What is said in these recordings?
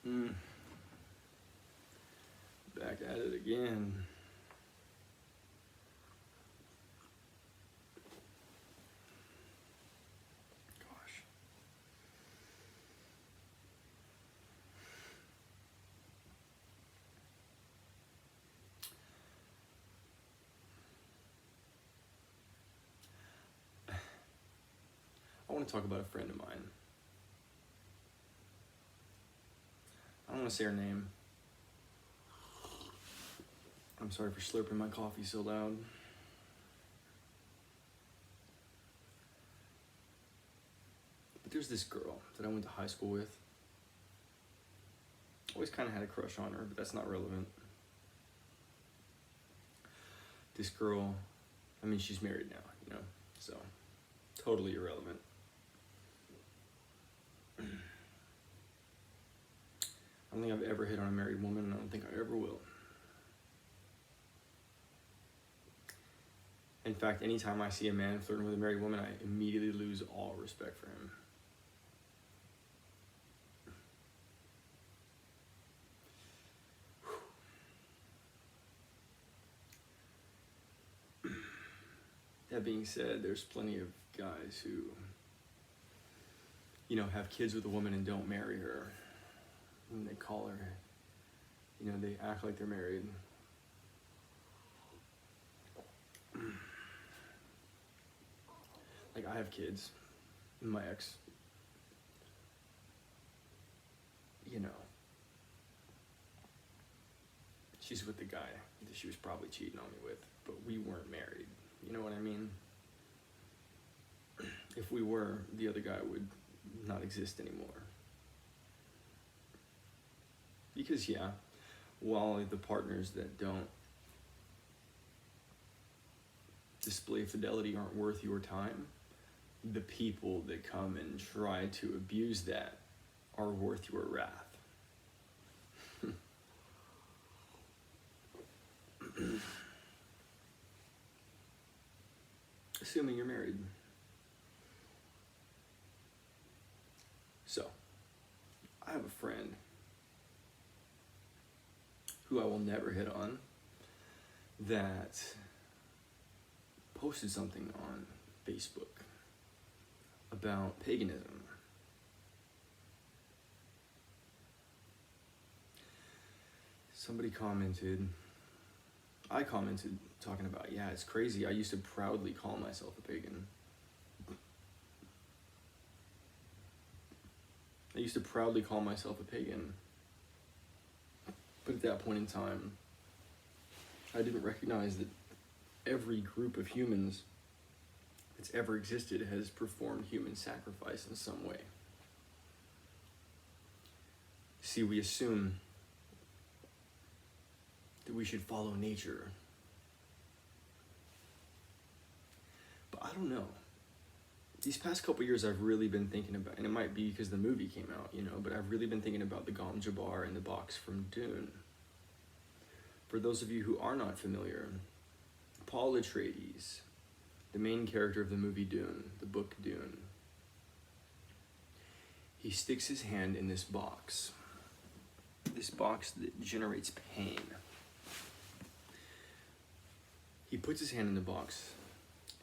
Mm. Back at it again. Gosh. I want to talk about a friend of mine. I don't want to say her name. I'm sorry for slurping my coffee so loud. But there's this girl that I went to high school with. Always kind of had a crush on her, but that's not relevant. This girl, I mean, she's married now, you know, so totally irrelevant. I don't think I've ever hit on a married woman, and I don't think I ever will. In fact, anytime I see a man flirting with a married woman, I immediately lose all respect for him. That being said, there's plenty of guys who, you know, have kids with a woman and don't marry her. And they call her, you know, they act like they're married. Like, I have kids, and my ex, you know, she's with the guy that she was probably cheating on me with, but we weren't married. You know what I mean? If we were, the other guy would not exist anymore. Because, yeah, while the partners that don't display fidelity aren't worth your time, the people that come and try to abuse that are worth your wrath. Assuming you're married. So, I have a friend who I will never hit on that posted something on Facebook about paganism. Somebody commented, I commented talking about, yeah, it's crazy. I used to proudly call myself a pagan. I used to proudly call myself a pagan. But at that point in time, I didn't recognize that every group of humans that's ever existed has performed human sacrifice in some way. See, we assume that we should follow nature. But I don't know. These past couple years I've really been thinking about, and it might be because the movie came out, you know, but I've really been thinking about the Gom Jabbar in the box from Dune. For those of you who are not familiar, Paul Atreides, the main character of the movie Dune, the book Dune, he sticks his hand in this box that generates pain. He puts his hand in the box,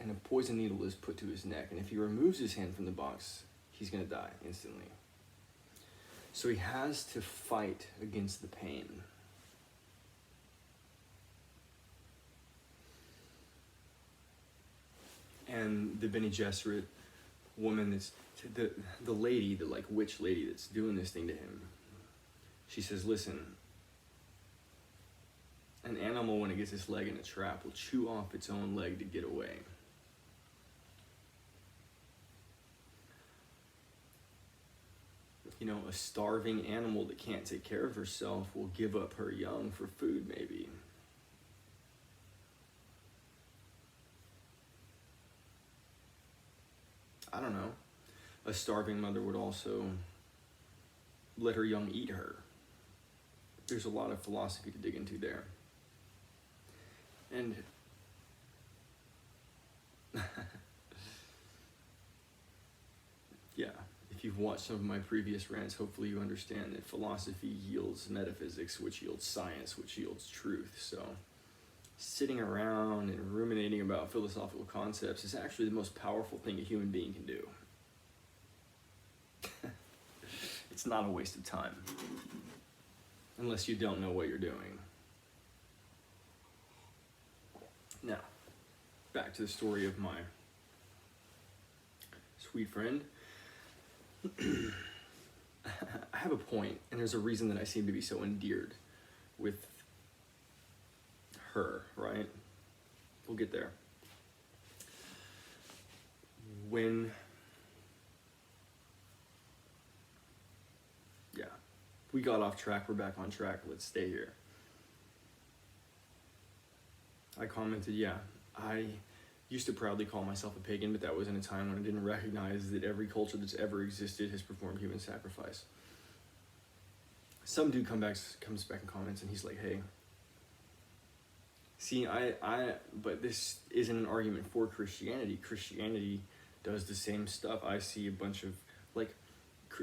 and a poison needle is put to his neck, and if he removes his hand from the box, he's gonna die instantly. So he has to fight against the pain. And the Bene Gesserit woman that's, the lady, the like witch lady that's doing this thing to him, she says, listen, an animal when it gets its leg in a trap will chew off its own leg to get away. You know, a starving animal that can't take care of herself will give up her young for food, maybe. I don't know. A starving mother would also let her young eat her. There's a lot of philosophy to dig into there. And yeah, if you've watched some of my previous rants, hopefully you understand that philosophy yields metaphysics, which yields science, which yields truth. So sitting around and ruminating about philosophical concepts is actually the most powerful thing a human being can do. It's not a waste of time, unless you don't know what you're doing. Now, back to the story of my sweet friend. I have a point, and there's a reason that I seem to be so endeared with her, right? We'll get there. We got off track, we're back on track, let's stay here. I commented, I used to proudly call myself a pagan, but that was in a time when I didn't recognize that every culture that's ever existed has performed human sacrifice. Some dude comes back and comments, and he's like, hey, see, but this isn't an argument for Christianity. Christianity does the same stuff. I see a bunch of,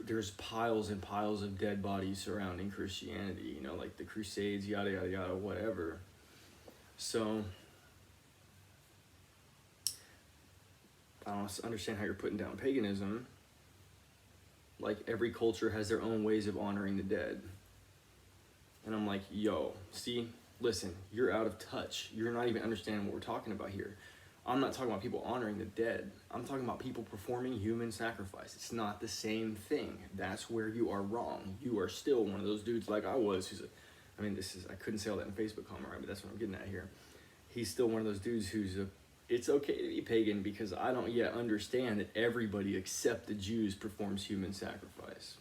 there's piles and piles of dead bodies surrounding Christianity, like the Crusades, yada, yada, yada, whatever. So, I don't understand how you're putting down paganism. Like, every culture has their own ways of honoring the dead. And I'm like, yo, see, listen, you're out of touch. You're not even understanding what we're talking about here. I'm not talking about people honoring the dead. I'm talking about people performing human sacrifice. It's not the same thing. That's where you are wrong. You are still one of those dudes like I was, I couldn't say all that in Facebook comment, right? But that's what I'm getting at here. He's still one of those dudes it's okay to be pagan because I don't yet understand that everybody except the Jews performs human sacrifice.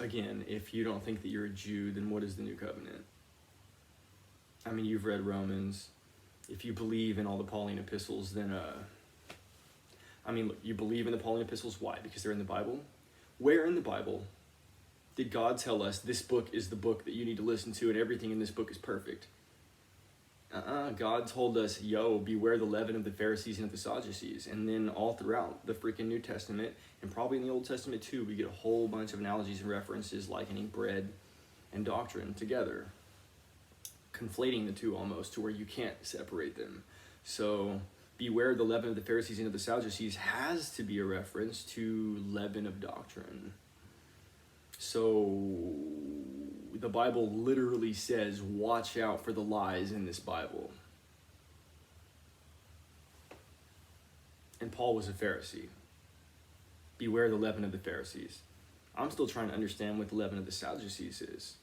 Again, if you don't think that you're a Jew, then what is the New Covenant? You've read Romans. If you believe in all the Pauline epistles, then, look, you believe in the Pauline epistles. Why? Because they're in the Bible. Where in the Bible did God tell us this book is the book that you need to listen to and everything in this book is perfect? God told us, beware the leaven of the Pharisees and of the Sadducees. And then all throughout the freaking New Testament, and probably in the Old Testament too, we get a whole bunch of analogies and references likening bread and doctrine together, conflating the two almost to where you can't separate them. So beware the leaven of the Pharisees and of the Sadducees has to be a reference to leaven of doctrine. So the Bible literally says, watch out for the lies in this Bible. And Paul was a Pharisee. Beware the leaven of the Pharisees. I'm still trying to understand what the leaven of the Sadducees is.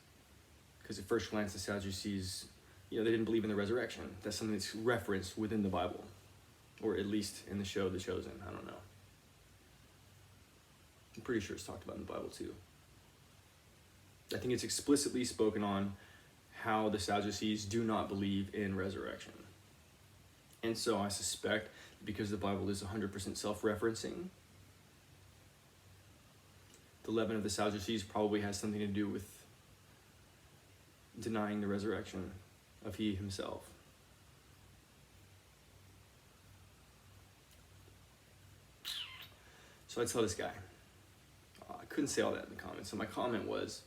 Because at first glance, the Sadducees, they didn't believe in the resurrection. That's something that's referenced within the Bible. Or at least in the show The Chosen. I don't know. I'm pretty sure it's talked about in the Bible too. I think it's explicitly spoken on how the Sadducees do not believe in resurrection. And so I suspect, because the Bible is 100% self-referencing, the leaven of the Sadducees probably has something to do with denying the resurrection of he himself. So I tell this guy, I couldn't say all that in the comments. So my comment was,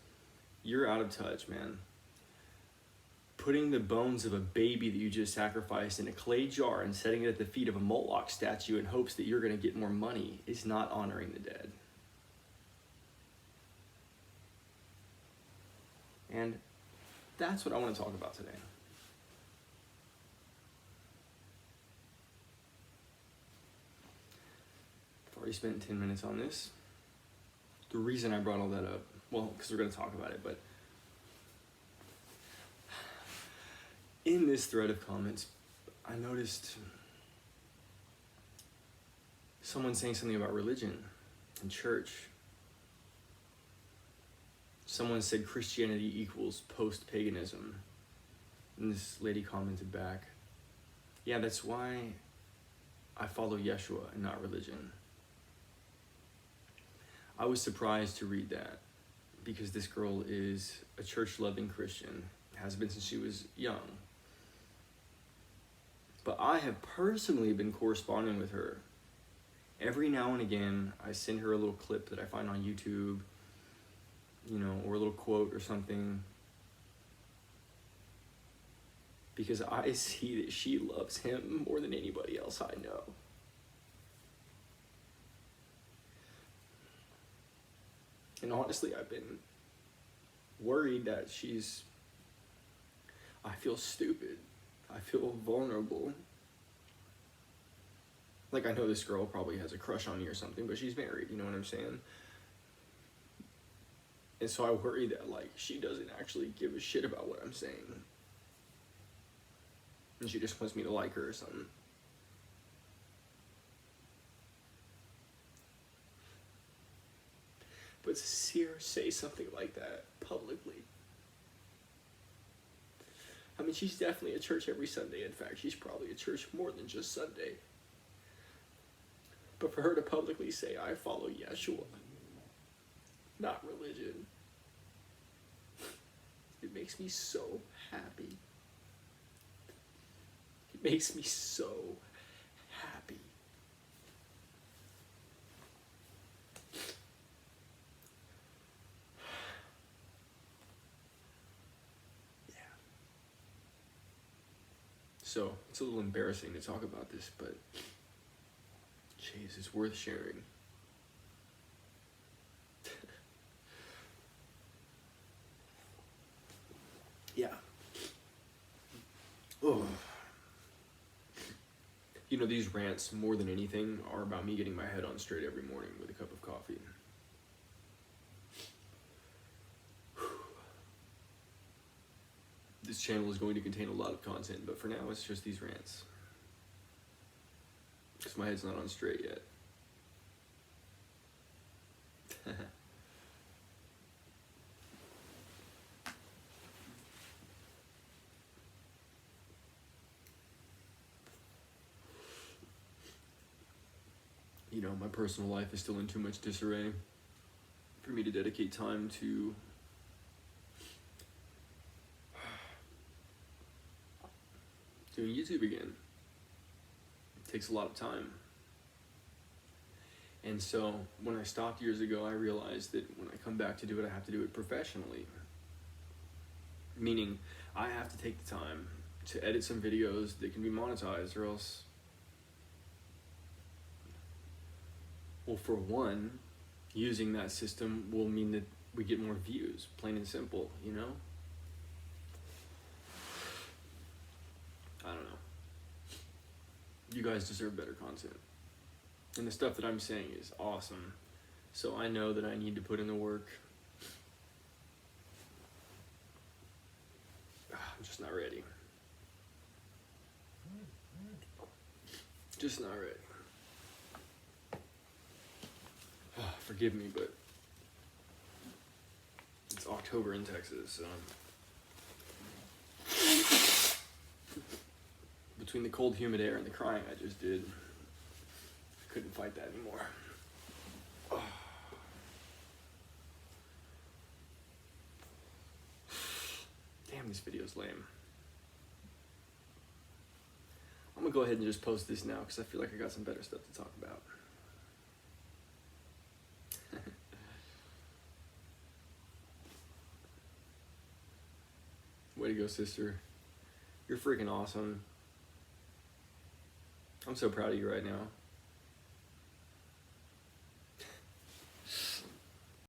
you're out of touch, man. Putting the bones of a baby that you just sacrificed in a clay jar and setting it at the feet of a Moloch statue in hopes that you're going to get more money is not honoring the dead. And that's what I want to talk about today. I've already spent 10 minutes on this. The reason I brought all that up, because we're going to talk about it, but in this thread of comments, I noticed someone saying something about religion and church. Someone said Christianity equals post-paganism. And this lady commented back, yeah, that's why I follow Yeshua and not religion. I was surprised to read that because this girl is a church-loving Christian, has been since she was young. But I have personally been corresponding with her Every now and again, I send her a little clip that I find on YouTube, you know, or a little quote or something, because I see that she loves him more than anybody else I know. And honestly, I've been worried that I feel stupid. I feel vulnerable. Like, I know this girl probably has a crush on me or something, but she's married, you know what I'm saying? And so I worry that, like, she doesn't actually give a shit about what I'm saying. And she just wants me to like her or something. But to see her say something like that publicly. I mean, she's definitely at church every Sunday. In fact, she's probably at church more than just Sunday. But for her to publicly say, I follow Yeshua, not religion, it makes me so happy. It makes me so happy. Yeah. So, it's a little embarrassing to talk about this, but jeez, it's worth sharing. Yeah. Oh. You know, these rants, more than anything, are about me getting my head on straight every morning with a cup of coffee. This channel is going to contain a lot of content, but for now, it's just these rants. Because my head's not on straight yet. You know, my personal life is still in too much disarray for me to dedicate time to doing YouTube again. It takes a lot of time. And so when I stopped years ago, I realized that when I come back to do it, I have to do it professionally. Meaning, I have to take the time to edit some videos that can be monetized, or else, well, for one, using that system will mean that we get more views, plain and simple, you know? I don't know. You guys deserve better content. And the stuff that I'm saying is awesome. So I know that I need to put in the work. I'm just not ready. Just not ready. Forgive me, but it's October in Texas, so between the cold, humid air and the crying I just did, I couldn't fight that anymore. Damn, this video's lame. I'm gonna go ahead and just post this now because I feel like I got some better stuff to talk about. Way to go, sister. You're freaking awesome. I'm so proud of you right now.